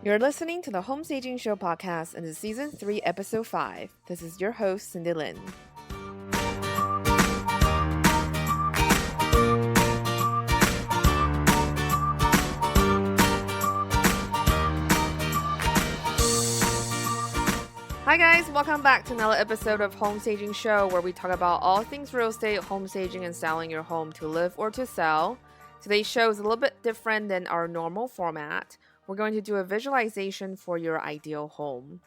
You're listening to the Home Staging Show podcast and the Season 3, Episode 5. This is your host, Cindy Lin. Hi guys, welcome back to another episode of Home Staging Show where we talk about all things real estate, home staging, and selling your home to live or to sell. Today's show is a little bit different than our normal format. We're going to do a visualization for your ideal home.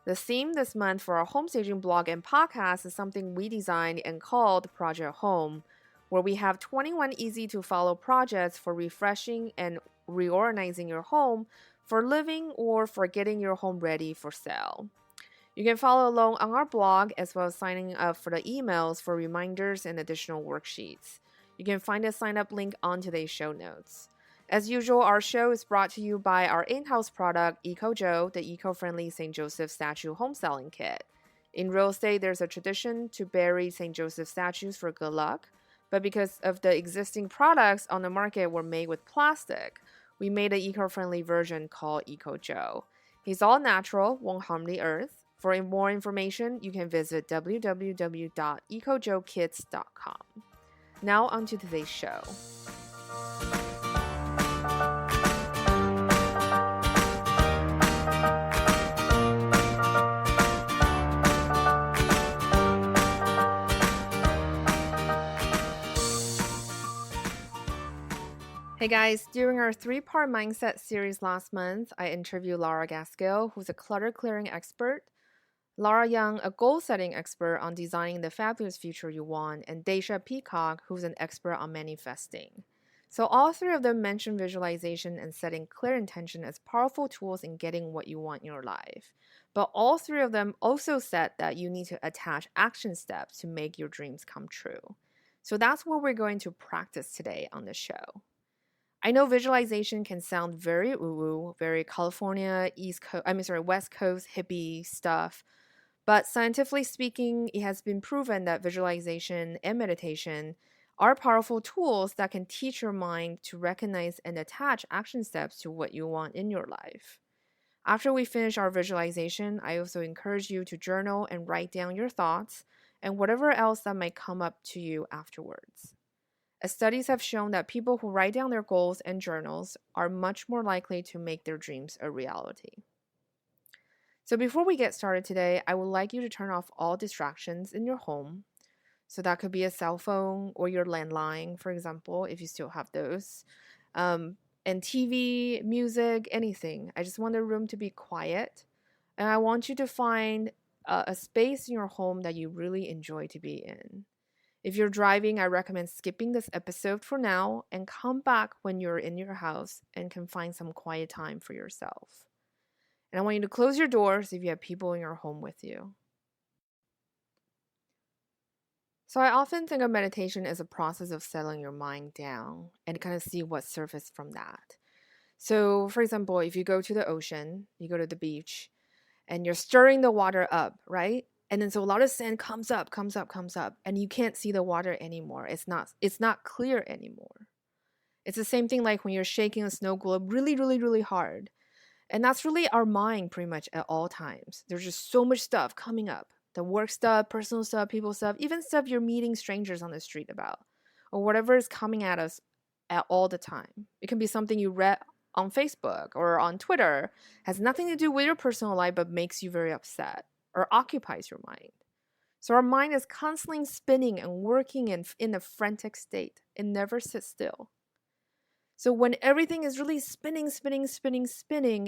The theme this month for our home staging blog and podcast is something we designed and called Project Home, where we have 21 easy to follow projects for refreshing and reorganizing your home for living or for getting your home ready for sale. You can follow along on our blog as well as signing up for the emails for reminders and additional worksheets. You can find a sign up link on today's show notes. As usual, our show is brought to you by our in-house product, EcoJo, the eco-friendly St. Joseph statue home selling kit. In real estate, there's a tradition to bury St. Joseph statues for good luck, but because of the existing products on the market were made with plastic, we made an eco-friendly version called EcoJo. He's all natural, won't harm the earth. For more information, you can visit www.ecojokits.com. Now on to today's show. Hey guys, during our 3-part mindset series last month, I interviewed Laura Gaskill, who's a clutter clearing expert, Lara Young, a goal-setting expert on designing the fabulous future you want, and Daisha Peacock, who's an expert on manifesting. So all three of them mentioned visualization and setting clear intention as powerful tools in getting what you want in your life. But all three of them also said that you need to attach action steps to make your dreams come true. So that's what we're going to practice today on the show. I know visualization can sound very woo-woo, very California, West Coast hippie stuff. But scientifically speaking, it has been proven that visualization and meditation are powerful tools that can teach your mind to recognize and attach action steps to what you want in your life. After we finish our visualization, I also encourage you to journal and write down your thoughts and whatever else that might come up to you afterwards. As studies have shown that people who write down their goals and journals are much more likely to make their dreams a reality. So before we get started today, I would like you to turn off all distractions in your home. So that could be a cell phone or your landline, for example, if you still have those. And TV, music, anything. I just want the room to be quiet. And I want you to find a space in your home that you really enjoy to be in. If you're driving, I recommend skipping this episode for now and come back when you're in your house and can find some quiet time for yourself. And I want you to close your doors if you have people in your home with you. So I often think of meditation as a process of settling your mind down and kind of see what surfaces from that. So for example, if you go to the ocean, you go to the beach, and you're stirring the water up, right? And then so a lot of sand comes up, and you can't see the water anymore. It's not clear anymore. It's the same thing like when you're shaking a snow globe really, really, really hard. And that's really our mind pretty much at all times. There's just so much stuff coming up. The work stuff, personal stuff, people stuff, even stuff you're meeting strangers on the street about. Or whatever is coming at us at all the time. It can be something you read on Facebook or on Twitter. Has nothing to do with your personal life but makes you very upset or occupies your mind. So our mind is constantly spinning and working in a frantic state. It never sits still. So when everything is really spinning,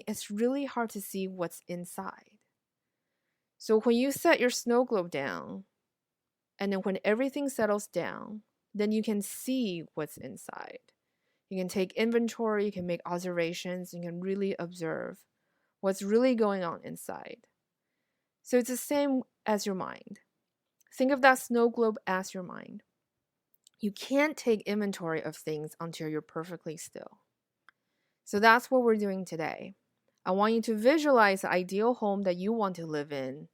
it's really hard to see what's inside. So when you set your snow globe down, and then when everything settles down, then you can see what's inside. You can take inventory, you can make observations, you can really observe what's really going on inside. So it's the same as your mind. Think of that snow globe as your mind. You can't take inventory of things until you're perfectly still. So that's what we're doing today. I want you to visualize the ideal home that you want to live in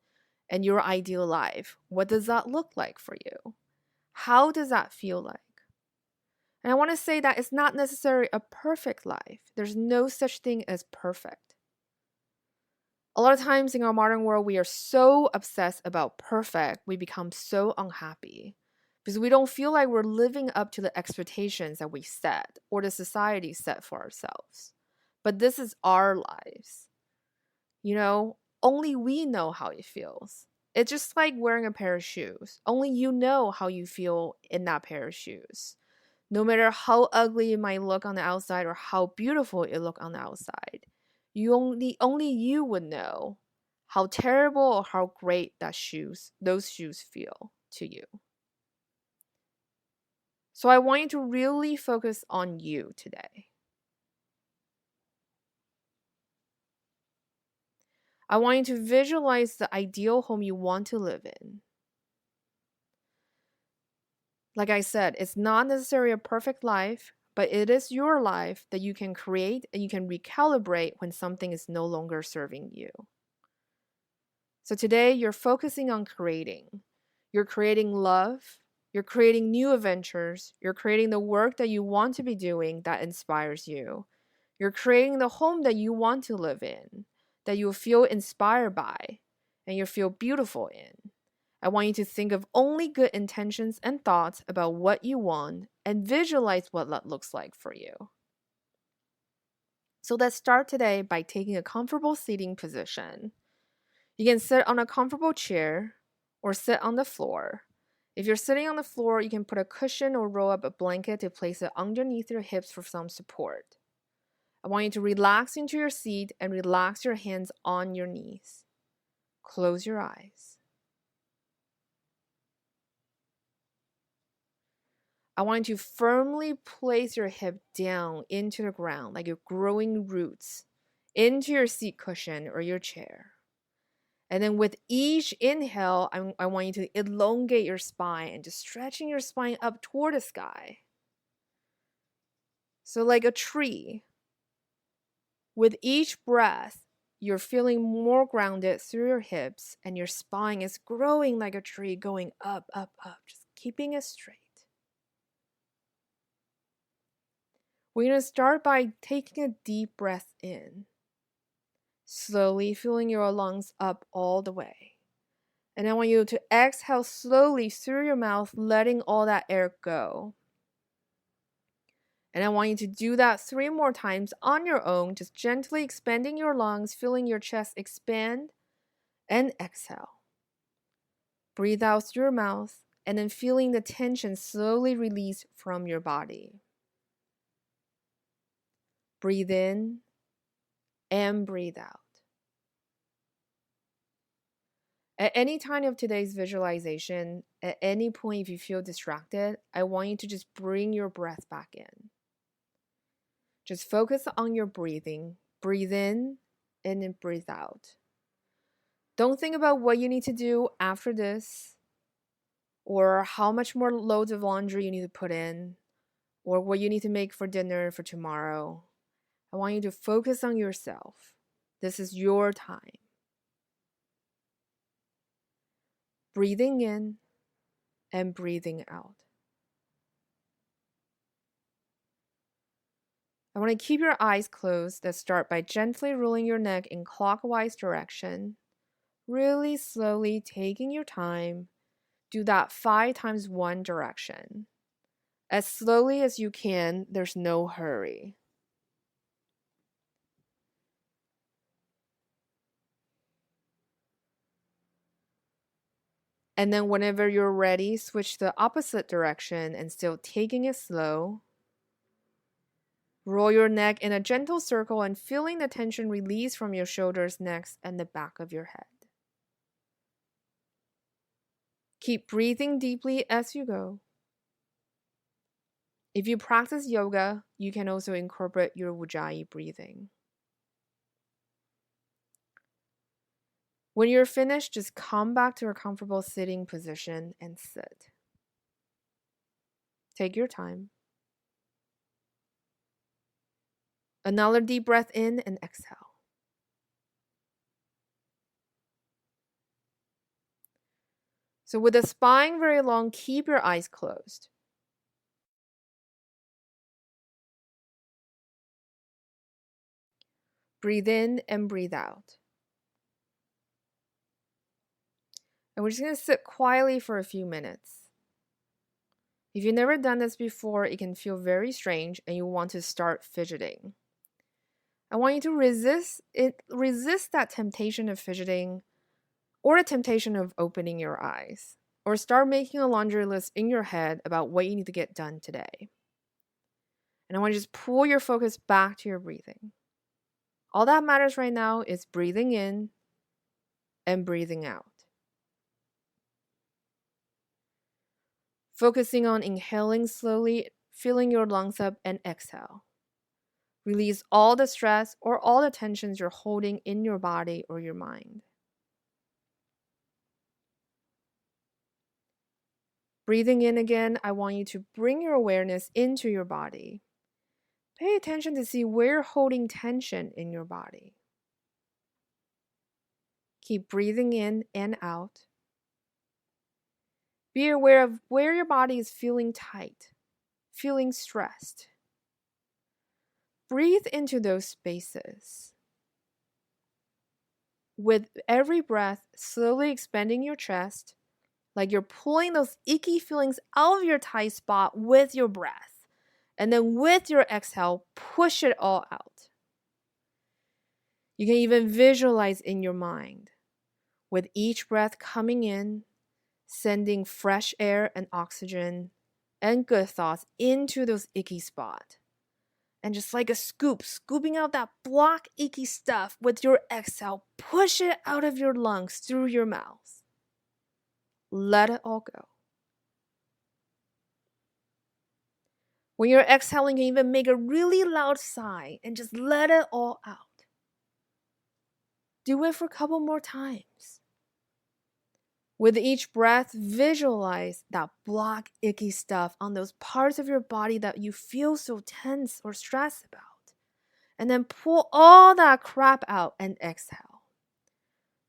and your ideal life. What does that look like for you? How does that feel like? And I want to say that it's not necessarily a perfect life. There's no such thing as perfect. A lot of times in our modern world, we are so obsessed about perfect, we become so unhappy because we don't feel like we're living up to the expectations that we set or the society set for ourselves. But this is our lives. Only we know how it feels. It's just like wearing a pair of shoes. Only you know how you feel in that pair of shoes. No matter how ugly it might look on the outside or how beautiful it look on the outside, only you would know how terrible or how great those shoes feel to you. So I want you to really focus on you today. I want you to visualize the ideal home you want to live in. Like I said, it's not necessarily a perfect life, but it is your life that you can create and you can recalibrate when something is no longer serving you. So today you're focusing on creating. You're creating love. You're creating new adventures. You're creating the work that you want to be doing that inspires you. You're creating the home that you want to live in, that you feel inspired by, and you feel beautiful in. I want you to think of only good intentions and thoughts about what you want and visualize what that looks like for you. So let's start today by taking a comfortable seating position. You can sit on a comfortable chair or sit on the floor. If you're sitting on the floor, you can put a cushion or roll up a blanket to place it underneath your hips for some support. I want you to relax into your seat and relax your hands on your knees. Close your eyes. I want you to firmly place your hip down into the ground like you're growing roots into your seat cushion or your chair. And then with each inhale, I want you to elongate your spine and just stretching your spine up toward the sky. So, like a tree, with each breath, you're feeling more grounded through your hips, and your spine is growing like a tree, going up, up, up, just keeping it straight. We're going to start by taking a deep breath in, slowly filling your lungs up all the way. And I want you to exhale slowly through your mouth, letting all that air go. And I want you to do that 3 more times on your own, just gently expanding your lungs, feeling your chest expand, and exhale. Breathe out through your mouth, and then feeling the tension slowly release from your body. Breathe in and breathe out. At any time of today's visualization, at any point if you feel distracted, I want you to just bring your breath back in. Just focus on your breathing. Breathe in and then breathe out. Don't think about what you need to do after this, or how much more loads of laundry you need to put in, or what you need to make for dinner for tomorrow. I want you to focus on yourself. This is your time. Breathing in and breathing out. I want to keep your eyes closed. Let's start by gently rolling your neck in clockwise direction. Really slowly taking your time. Do that 5 times one direction. As slowly as you can, there's no hurry. And then whenever you're ready, switch the opposite direction and still taking it slow. Roll your neck in a gentle circle and feeling the tension release from your shoulders, necks, and the back of your head. Keep breathing deeply as you go. If you practice yoga, you can also incorporate your Ujjayi breathing. When you're finished, just come back to a comfortable sitting position and sit. Take your time. Another deep breath in and exhale. So with the spine very long, keep your eyes closed. Breathe in and breathe out. And we're just going to sit quietly for a few minutes. If you've never done this before, it can feel very strange and you want to start fidgeting. I want you to resist that temptation of fidgeting or the temptation of opening your eyes, or start making a laundry list in your head about what you need to get done today. And I want you to just pull your focus back to your breathing. All that matters right now is breathing in and breathing out. Focusing on inhaling slowly, filling your lungs up, and exhale. Release all the stress or all the tensions you're holding in your body or your mind. Breathing in again, I want you to bring your awareness into your body. Pay attention to see where you're holding tension in your body. Keep breathing in and out. Be aware of where your body is feeling tight, feeling stressed. Breathe into those spaces. With every breath, slowly expanding your chest, like you're pulling those icky feelings out of your tight spot with your breath. And then with your exhale, push it all out. You can even visualize in your mind, with each breath coming in, sending fresh air and oxygen and good thoughts into those icky spots. And just like a scoop, scooping out that block icky stuff with your exhale, push it out of your lungs through your mouth. Let it all go. When you're exhaling, you can even make a really loud sigh and just let it all out. Do it for a couple more times. With each breath, visualize that block icky stuff on those parts of your body that you feel so tense or stressed about. And then pull all that crap out and exhale.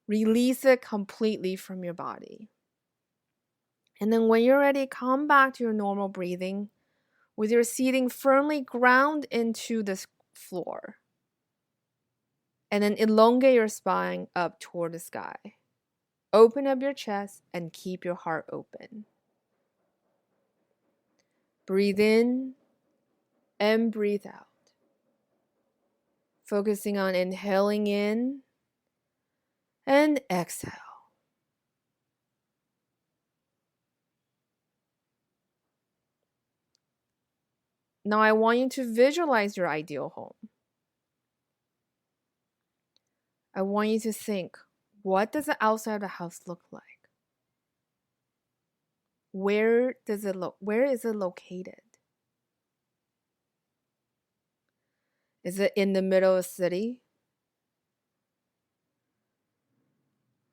Release it completely from your body. And then when you're ready, come back to your normal breathing with your seating firmly ground into the floor. And then elongate your spine up toward the sky. Open up your chest and keep your heart open. Breathe in and breathe out. Focusing on inhaling in and exhale. Now I want you to visualize your ideal home. I want you to think, what does the outside of the house look like? Where is it located? Is it in the middle of a city?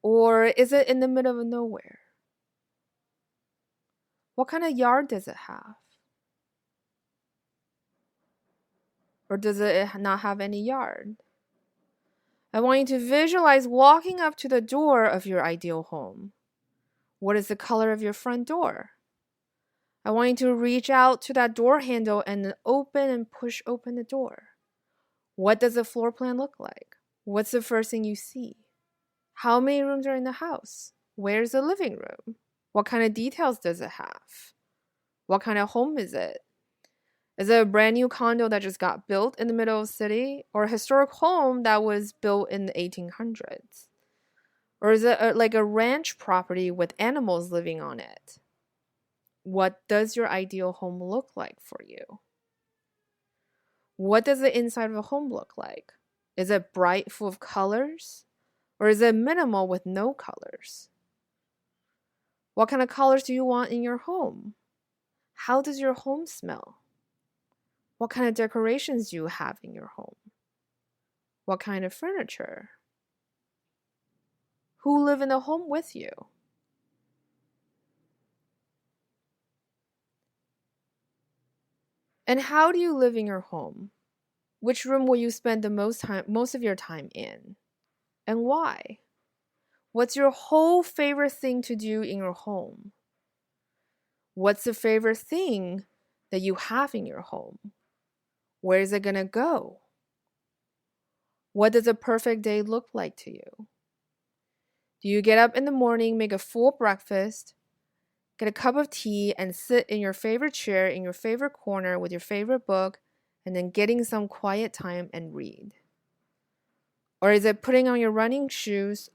Or is it in the middle of nowhere? What kind of yard does it have? Or does it not have any yard? I want you to visualize walking up to the door of your ideal home. What is the color of your front door? I want you to reach out to that door handle and open and push open the door. What does the floor plan look like? What's the first thing you see? How many rooms are in the house? Where's the living room? What kind of details does it have? What kind of home is it? Is it a brand new condo that just got built in the middle of the city, or a historic home that was built in the 1800s? Or is it like a ranch property with animals living on it? What does your ideal home look like for you? What does the inside of a home look like? Is it bright, full of colors? Or is it minimal with no colors? What kind of colors do you want in your home? How does your home smell? What kind of decorations do you have in your home? What kind of furniture? Who live in the home with you? And how do you live in your home? Which room will you spend the most of your time in? And why? What's your whole favorite thing to do in your home? What's the favorite thing that you have in your home? Where is it gonna go? What does a perfect day look like to you? Do you get up in the morning, make a full breakfast, get a cup of tea, and sit in your favorite chair in your favorite corner with your favorite book, and then getting some quiet time and read? Or is it putting on your running shoes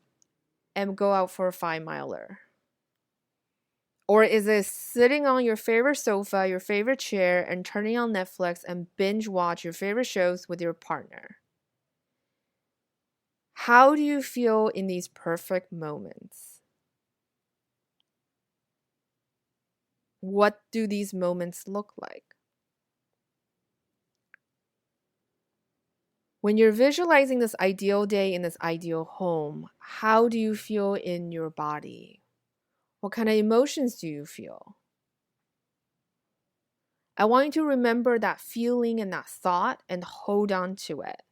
and go out for a 5-miler? Or is it sitting on your favorite sofa, your favorite chair, and turning on Netflix and binge watch your favorite shows with your partner? How do you feel in these perfect moments? What do these moments look like? When you're visualizing this ideal day in this ideal home, how do you feel in your body? What kind of emotions do you feel? I want you to remember that feeling and that thought and hold on to it.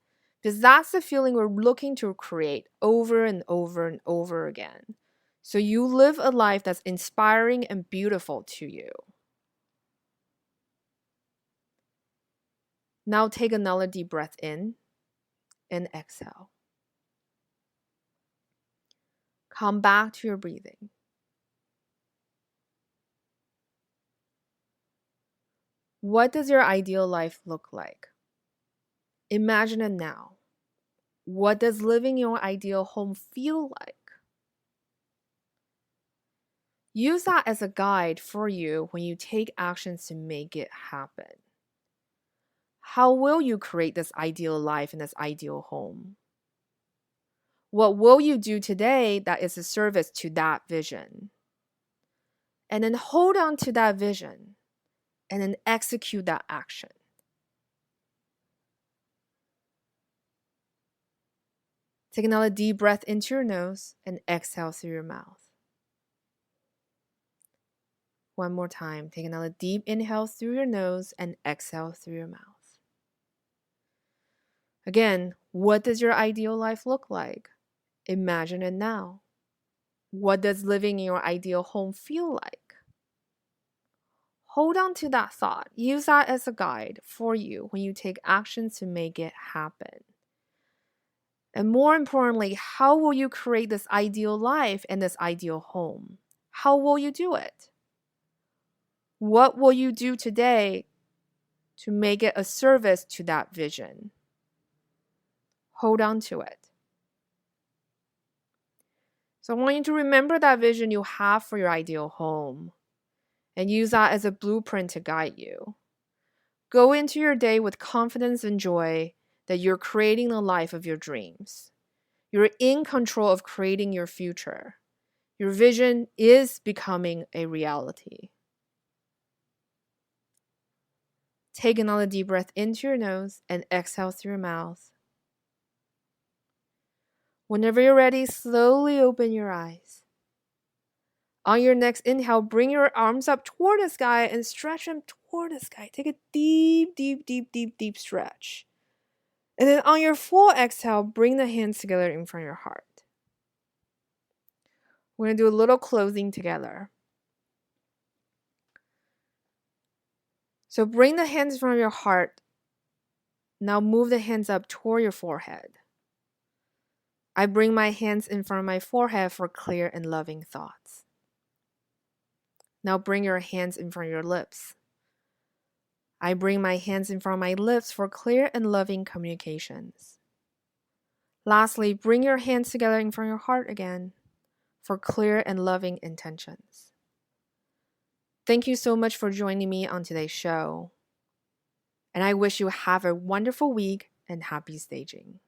Because that's the feeling we're looking to create over and over and over again. So you live a life that's inspiring and beautiful to you. Now take another deep breath in and exhale. Come back to your breathing. What does your ideal life look like? Imagine it now. What does living your ideal home feel like? Use that as a guide for you when you take actions to make it happen. How will you create this ideal life in this ideal home? What will you do today that is a service to that vision? And then hold on to that vision and then execute that action. Take another deep breath into your nose and exhale through your mouth. One more time. Take another deep inhale through your nose and exhale through your mouth. Again, what does your ideal life look like? Imagine it now. What does living in your ideal home feel like? Hold on to that thought. Use that as a guide for you when you take actions to make it happen. And more importantly, how will you create this ideal life and this ideal home? How will you do it? What will you do today to make it a service to that vision? Hold on to it. So I want you to remember that vision you have for your ideal home and use that as a blueprint to guide you. Go into your day with confidence and joy that you're creating the life of your dreams. You're in control of creating your future. Your vision is becoming a reality. Take another deep breath into your nose and exhale through your mouth. Whenever you're ready, slowly open your eyes. On your next inhale, bring your arms up toward the sky and stretch them toward the sky. Take a deep, deep, deep, deep, deep stretch. And then on your full exhale, bring the hands together in front of your heart. We're going to do a little closing together. So bring the hands in front of your heart. Now move the hands up toward your forehead. I bring my hands in front of my forehead for clear and loving thoughts. Now bring your hands in front of your lips. I bring my hands in front of my lips for clear and loving communications. Lastly, bring your hands together in front of your heart again for clear and loving intentions. Thank you so much for joining me on today's show. And I wish you have a wonderful week and happy staging.